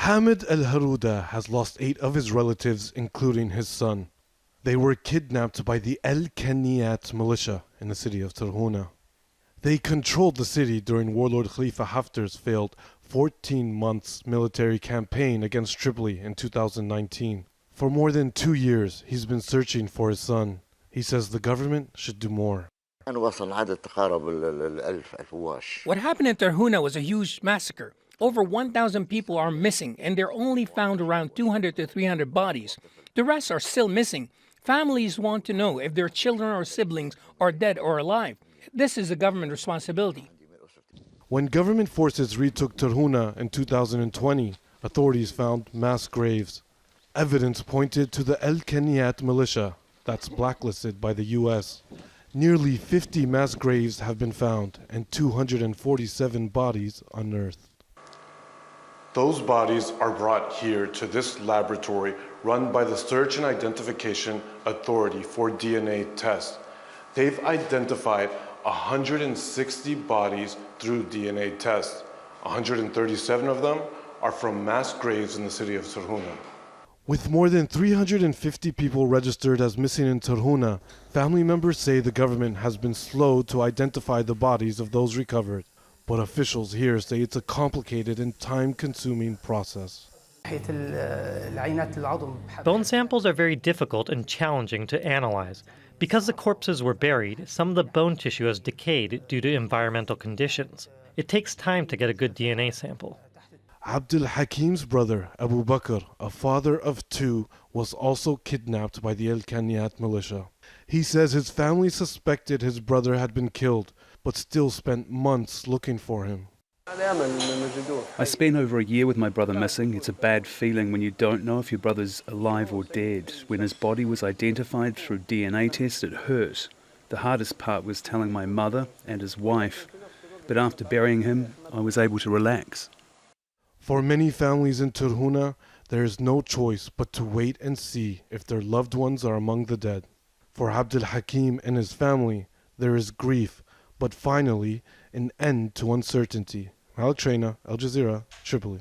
Hamid al-Harouda has lost 8 of his relatives, including his son. They were kidnapped by the Al-Kaniyat militia in the city of Tarhuna. They controlled the city during warlord Khalifa Haftar's failed 14 months military campaign against Tripoli in 2019. For more than 2 years, he's been searching for his son. He says the government should do more. What happened in Tarhuna was a huge massacre. Over 1,000 people are missing, and they're only found around 200 to 300 bodies. The rest are still missing. Families want to know if their children or siblings are dead or alive. This is a government responsibility. When government forces retook Tarhuna in 2020, authorities found mass graves. Evidence pointed to the Al-Kaniyat militia, that's blacklisted by the U.S. Nearly 50 mass graves have been found and 247 bodies unearthed. Those bodies are brought here to this laboratory run by the Search and Identification Authority for DNA tests. They've identified 160 bodies through DNA tests. 137 of them are from mass graves in the city of Tarhuna. With more than 350 people registered as missing in Tarhuna, family members say the government has been slow to identify the bodies of those recovered. But officials here say it's a complicated and time-consuming process. Bone samples are very difficult and challenging to analyze. Because the corpses were buried, some of the bone tissue has decayed due to environmental conditions. It takes time to get a good DNA sample. Abdul Hakim's brother, Abu Bakr, a father of 2, was also kidnapped by the Al-Kaniyat militia. He says his family suspected his brother had been killed, but still spent months looking for him. I spent over a year with my brother missing. It's a bad feeling when you don't know if your brother's alive or dead. When his body was identified through DNA tests, it hurt. The hardest part was telling my mother and his wife. But after burying him, I was able to relax. For many families in Tarhuna, there is no choice but to wait and see if their loved ones are among the dead. For Abdul Hakim and his family, there is grief, but finally, an end to uncertainty. Malik, Traina, Jazeera, Tripoli.